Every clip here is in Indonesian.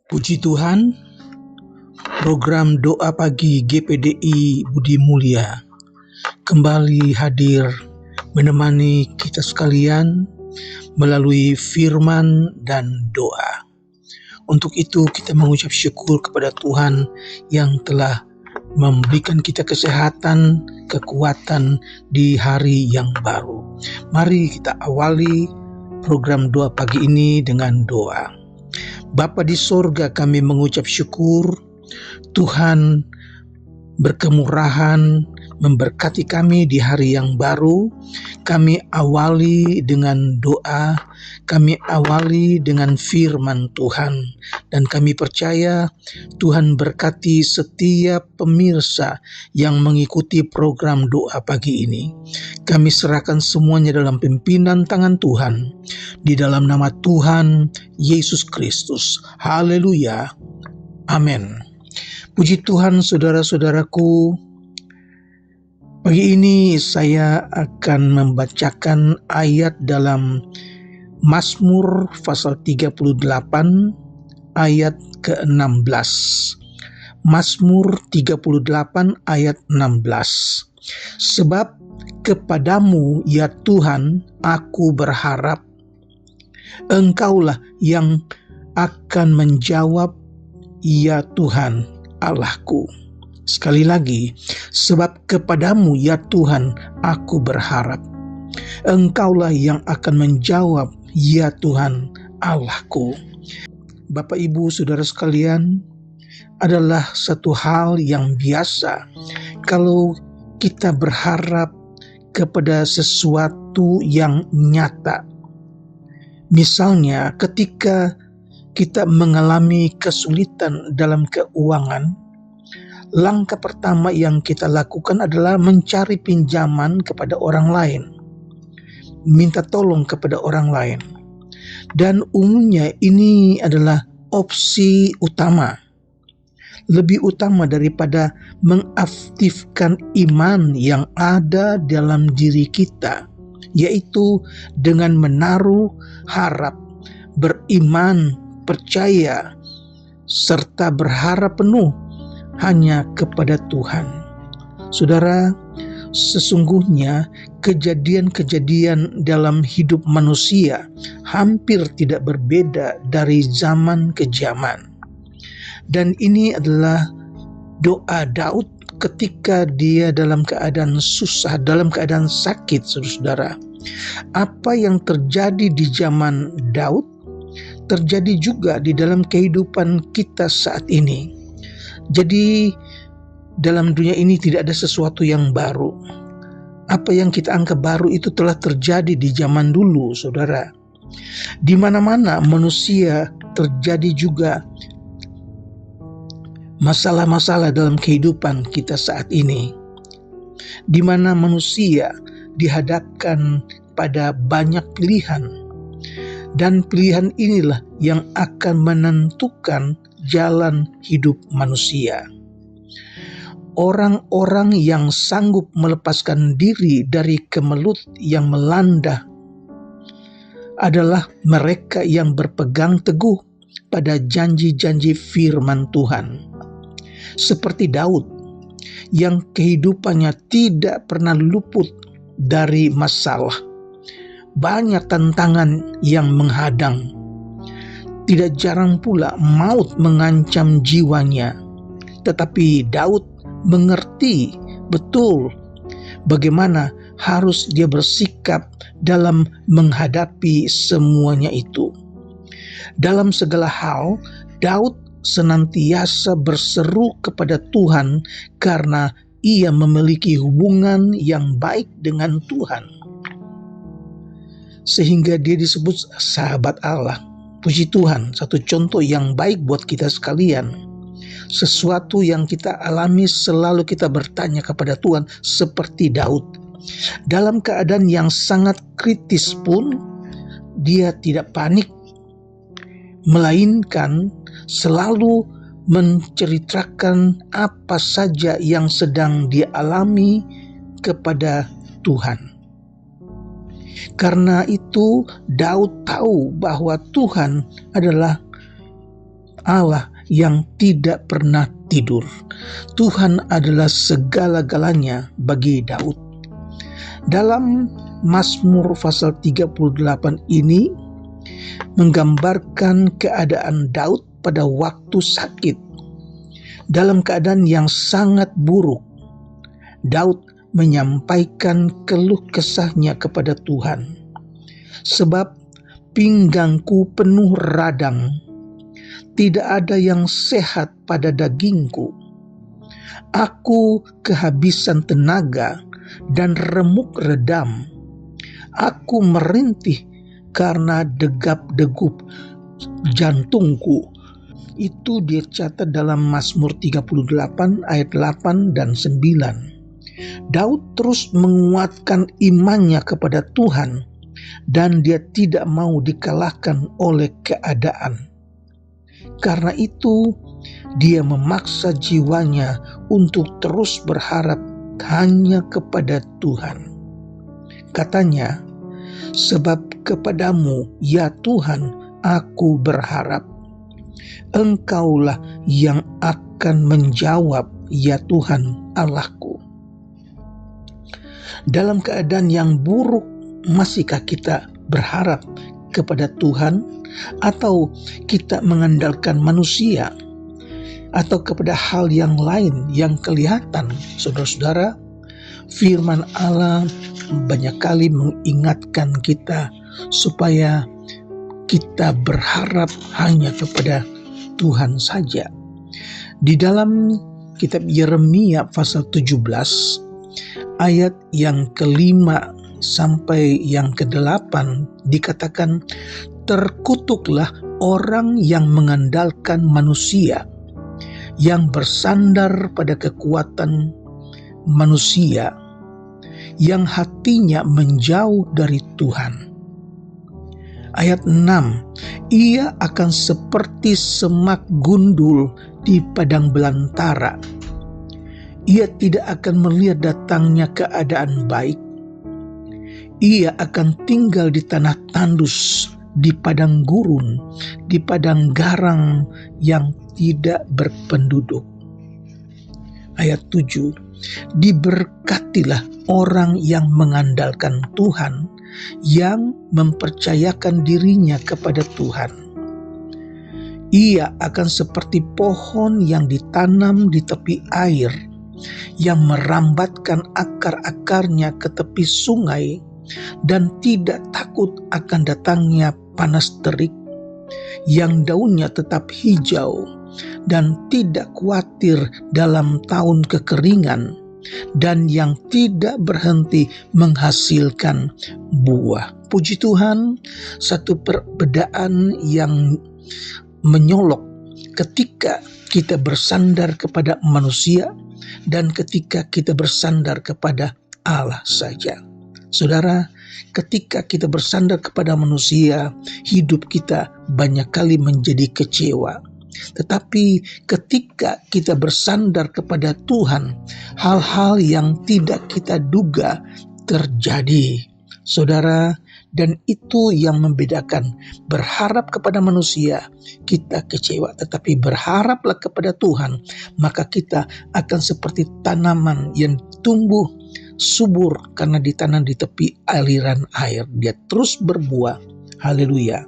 Puji Tuhan, program doa pagi GPDI Budi Mulia kembali hadir menemani kita sekalian melalui firman dan doa. Untuk itu kita mengucap syukur kepada Tuhan yang telah memberikan kita kesehatan, kekuatan di hari yang baru. Mari kita awali program doa pagi ini dengan doa. Bapa di sorga, kami mengucap syukur Tuhan berkemurahan memberkati kami di hari yang baru. Kami awali dengan doa, kami awali dengan firman Tuhan, dan kami percaya Tuhan berkati setiap pemirsa yang mengikuti program doa pagi ini. Kami serahkan semuanya dalam pimpinan tangan Tuhan, di dalam nama Tuhan Yesus Kristus. Haleluya. Amin. Puji Tuhan, saudara-saudaraku. Pagi ini saya akan membacakan ayat dalam Mazmur pasal 38 ayat ke-16. Mazmur 38 ayat 16. Sebab kepadamu ya Tuhan aku berharap, Engkaulah yang akan menjawab ya Tuhan Allahku. Sekali lagi, sebab kepadamu ya Tuhan aku berharap, Engkaulah yang akan menjawab ya Tuhan Allahku. Bapak Ibu Saudara sekalian, adalah satu hal yang biasa kalau kita berharap kepada sesuatu yang nyata. Misalnya ketika kita mengalami kesulitan dalam keuangan, langkah pertama yang kita lakukan adalah mencari pinjaman kepada orang lain, minta tolong kepada orang lain. Dan umumnya ini adalah opsi utama, lebih utama daripada mengaktifkan iman yang ada dalam diri kita, yaitu dengan menaruh harap, beriman, percaya, serta berharap penuh hanya kepada Tuhan. Saudara, sesungguhnya kejadian-kejadian dalam hidup manusia hampir tidak berbeda dari zaman ke zaman. Dan ini adalah doa Daud ketika dia dalam keadaan susah, dalam keadaan sakit, saudara. Apa yang terjadi di zaman Daud terjadi juga di dalam kehidupan kita saat ini. Jadi dalam dunia ini tidak ada sesuatu yang baru. Apa yang kita anggap baru itu telah terjadi di zaman dulu, saudara. Di mana-mana manusia terjadi juga masalah-masalah dalam kehidupan kita saat ini, di mana manusia dihadapkan pada banyak pilihan, dan pilihan inilah yang akan menentukan jalan hidup manusia. Orang-orang yang sanggup melepaskan diri dari kemelut yang melanda adalah mereka yang berpegang teguh pada janji-janji firman Tuhan. Seperti Daud yang kehidupannya tidak pernah luput dari masalah. Banyak tantangan yang menghadang. Tidak jarang pula maut mengancam jiwanya. Tetapi Daud mengerti betul bagaimana harus dia bersikap dalam menghadapi semuanya itu. Dalam segala hal, Daud senantiasa berseru kepada Tuhan karena ia memiliki hubungan yang baik dengan Tuhan, sehingga dia disebut sahabat Allah. Puji Tuhan, satu contoh yang baik buat kita sekalian. Sesuatu yang kita alami selalu kita bertanya kepada Tuhan seperti Daud. Dalam keadaan yang sangat kritis pun dia tidak panik, melainkan selalu menceritakan apa saja yang sedang dia alami kepada Tuhan. Karena itu Daud tahu bahwa Tuhan adalah Allah yang tidak pernah tidur. Tuhan adalah segala-galanya bagi Daud. Dalam Mazmur pasal 38 ini menggambarkan keadaan Daud pada waktu sakit. Dalam keadaan yang sangat buruk, Daud menyampaikan keluh kesahnya kepada Tuhan. Sebab pinggangku penuh radang, tidak ada yang sehat pada dagingku. Aku kehabisan tenaga dan remuk redam. Aku merintih karena degap-degup jantungku. Itu dicatat dalam Mazmur 38 ayat 8 dan 9. Daud terus menguatkan imannya kepada Tuhan dan dia tidak mau dikalahkan oleh keadaan. Karena itu, dia memaksa jiwanya untuk terus berharap hanya kepada Tuhan. Katanya, "Sebab kepadamu, ya Tuhan, aku berharap. Engkaulah yang akan menjawab, ya Tuhan Allahku." Dalam keadaan yang buruk, masihkah kita berharap kepada Tuhan, atau kita mengandalkan manusia, atau kepada hal yang lain yang kelihatan? Saudara-saudara, firman Allah banyak kali mengingatkan kita supaya kita berharap hanya kepada Tuhan saja. Di dalam kitab Yeremia pasal 17 ayat yang kelima sampai yang ke-8 dikatakan, "Terkutuklah orang yang mengandalkan manusia, yang bersandar pada kekuatan manusia, yang hatinya menjauh dari Tuhan." Ayat 6, "Ia akan seperti semak gundul di padang belantara. Ia tidak akan melihat datangnya keadaan baik. Ia akan tinggal di tanah tandus, di padang gurun, di padang garang yang tidak berpenduduk." Ayat 7, "Diberkatilah orang yang mengandalkan Tuhan, yang mempercayakan dirinya kepada Tuhan. Ia akan seperti pohon yang ditanam di tepi air, yang merambatkan akar-akarnya ke tepi sungai, dan tidak takut akan datangnya panas terik, yang daunnya tetap hijau, dan tidak khawatir dalam tahun kekeringan, dan yang tidak berhenti menghasilkan buah." Puji Tuhan, satu perbedaan yang menyolok ketika kita bersandar kepada manusia dan ketika kita bersandar kepada Allah saja. Saudara, ketika kita bersandar kepada manusia, hidup kita banyak kali menjadi kecewa. Tetapi ketika kita bersandar kepada Tuhan, hal-hal yang tidak kita duga terjadi. Saudara, dan itu yang membedakan. Berharap kepada manusia, kita kecewa. Tetapi berharaplah kepada Tuhan, maka kita akan seperti tanaman yang tumbuh subur karena ditanam di tepi aliran air. Dia terus berbuah. Haleluya.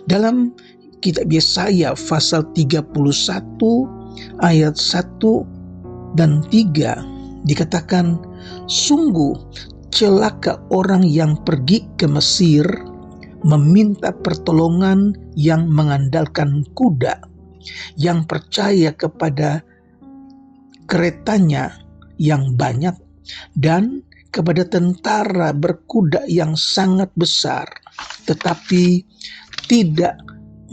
Dalam kitab Yesaya pasal 31 ayat 1 dan 3 dikatakan, "Sungguh celaka orang yang pergi ke Mesir meminta pertolongan, yang mengandalkan kuda, yang percaya kepada keretanya yang banyak, dan kepada tentara berkuda yang sangat besar, tetapi tidak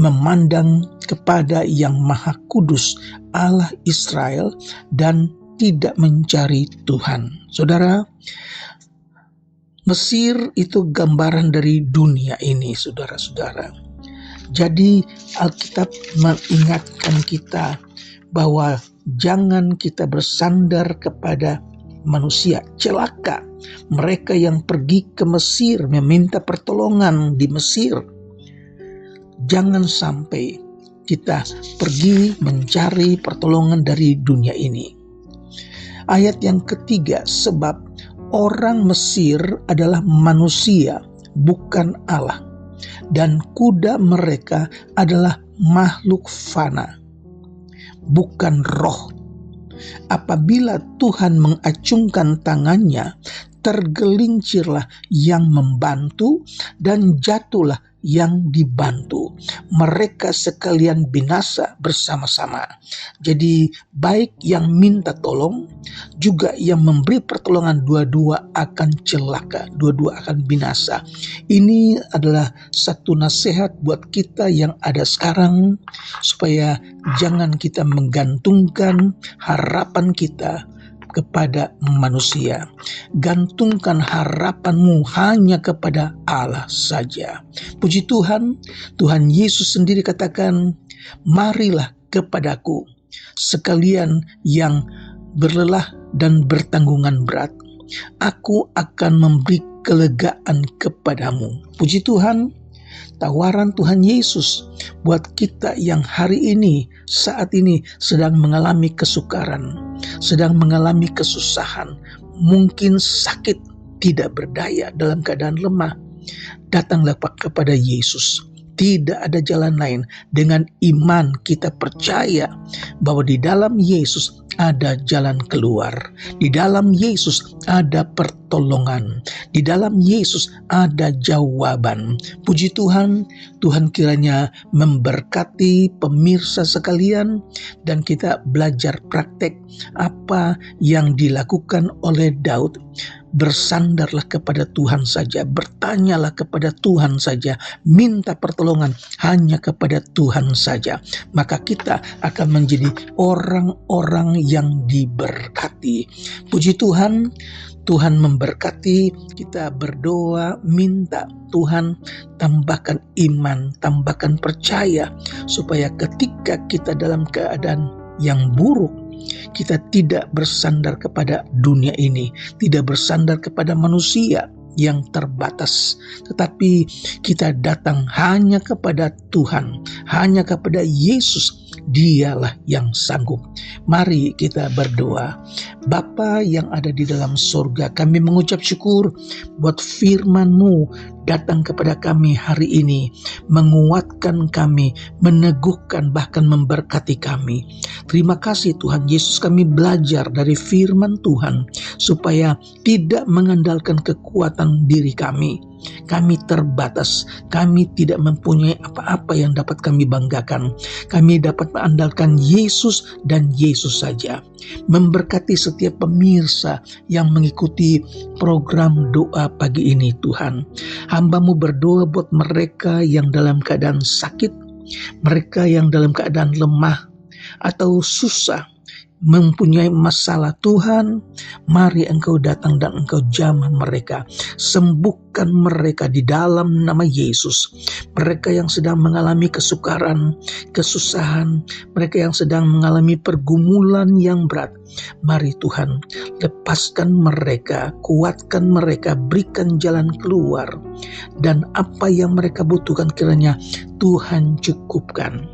memandang kepada Yang Maha Kudus Allah Israel, dan tidak mencari Tuhan." Saudara, Mesir itu gambaran dari dunia ini, saudara-saudara. Jadi Alkitab mengingatkan kita bahwa jangan kita bersandar kepada manusia. Celaka mereka yang pergi ke Mesir meminta pertolongan di Mesir. Jangan sampai kita pergi mencari pertolongan dari dunia ini. Ayat yang ketiga, sebab orang Mesir adalah manusia, bukan Allah, dan kuda mereka adalah makhluk fana, bukan roh. Apabila Tuhan mengacungkan tangannya, tergelincirlah yang membantu dan jatuhlah yang dibantu. Mereka sekalian binasa bersama-sama. Jadi baik yang minta tolong, juga yang memberi pertolongan, dua-dua akan celaka, dua-dua akan binasa. Ini adalah satu nasihat buat kita yang ada sekarang, supaya jangan kita menggantungkan harapan kita kepada manusia. Gantungkan harapanmu hanya kepada Allah saja. Puji Tuhan, Tuhan Yesus sendiri katakan, marilah kepadaku sekalian yang berlelah dan bertanggungan berat, aku akan memberi kelegaan kepadamu. Puji Tuhan, tawaran Tuhan Yesus buat kita yang hari ini, saat ini sedang mengalami kesukaran, sedang mengalami kesusahan, mungkin sakit, tidak berdaya, dalam keadaan lemah. Datanglah kepada Yesus. Tidak ada jalan lain. Dengan iman kita percaya bahwa di dalam Yesus ada jalan keluar. Di dalam Yesus ada pertolongan. Di dalam Yesus ada jawaban. Puji Tuhan, Tuhan kiranya memberkati pemirsa sekalian, dan kita belajar praktek apa yang dilakukan oleh Daud. Bersandarlah kepada Tuhan saja, bertanyalah kepada Tuhan saja, minta pertolongan hanya kepada Tuhan saja. Maka kita akan menjadi orang-orang yang diberkati. Puji Tuhan, Tuhan memberkati. Kita berdoa, minta Tuhan tambahkan iman, tambahkan percaya, supaya ketika kita dalam keadaan yang buruk, kita tidak bersandar kepada dunia ini, tidak bersandar kepada manusia yang terbatas, tetapi kita datang hanya kepada Tuhan, hanya kepada Yesus. Dialah yang sanggup. Mari kita berdoa. Bapa yang ada di dalam surga, kami mengucap syukur buat firman-Mu datang kepada kami hari ini, menguatkan kami, meneguhkan, bahkan memberkati kami. Terima kasih Tuhan Yesus, kami belajar dari firman Tuhan supaya tidak mengandalkan kekuatan diri kami. Kami terbatas, kami tidak mempunyai apa-apa yang dapat kami banggakan. Kami dapat mengandalkan Yesus dan Yesus saja. Memberkati setiap pemirsa yang mengikuti program doa pagi ini Tuhan. Hamba-Mu berdoa buat mereka yang dalam keadaan sakit, mereka yang dalam keadaan lemah atau susah, mempunyai masalah. Tuhan, mari Engkau datang dan Engkau jamah mereka, sembuhkan mereka di dalam nama Yesus. Mereka yang sedang mengalami kesukaran, kesusahan, mereka yang sedang mengalami pergumulan yang berat, mari Tuhan, lepaskan mereka, kuatkan mereka, berikan jalan keluar, dan apa yang mereka butuhkan kiranya Tuhan cukupkan.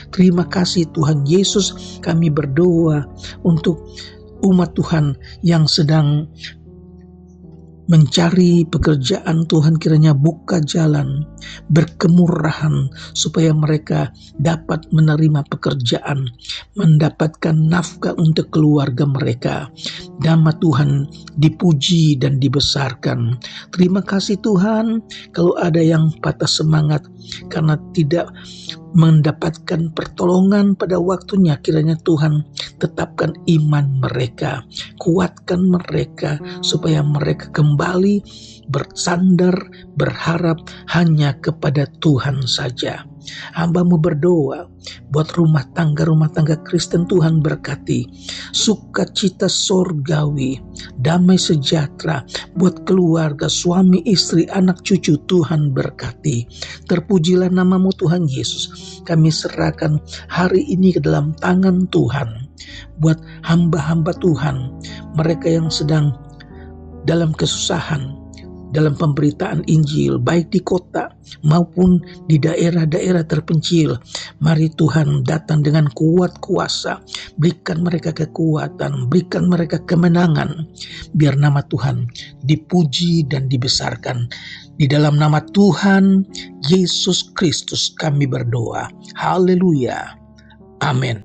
Terima kasih Tuhan Yesus, kami berdoa untuk umat Tuhan yang sedang mencari pekerjaan. Tuhan kiranya buka jalan, berkemurahan, supaya mereka dapat menerima pekerjaan, mendapatkan nafkah untuk keluarga mereka. Nama Tuhan dipuji dan dibesarkan. Terima kasih Tuhan, kalau ada yang patah semangat karena tidak mendapatkan pertolongan pada waktunya, kiranya Tuhan tetapkan iman mereka, kuatkan mereka supaya mereka kembali bersandar, berharap hanya kepada Tuhan saja. Hamba-Mu berdoa buat rumah tangga Kristen. Tuhan berkati, sukacita sorgawi, damai sejahtera buat keluarga, suami, istri, anak, cucu. Tuhan berkati. Terpujilah nama-Mu Tuhan Yesus. Kami serahkan hari ini ke dalam tangan Tuhan, buat hamba-hamba Tuhan, mereka yang sedang dalam kesusahan, dalam pemberitaan Injil, baik di kota maupun di daerah-daerah terpencil. Mari Tuhan datang dengan kuat kuasa, berikan mereka kekuatan, berikan mereka kemenangan, biar nama Tuhan dipuji dan dibesarkan. Di dalam nama Tuhan Yesus Kristus kami berdoa. Haleluya. Amin.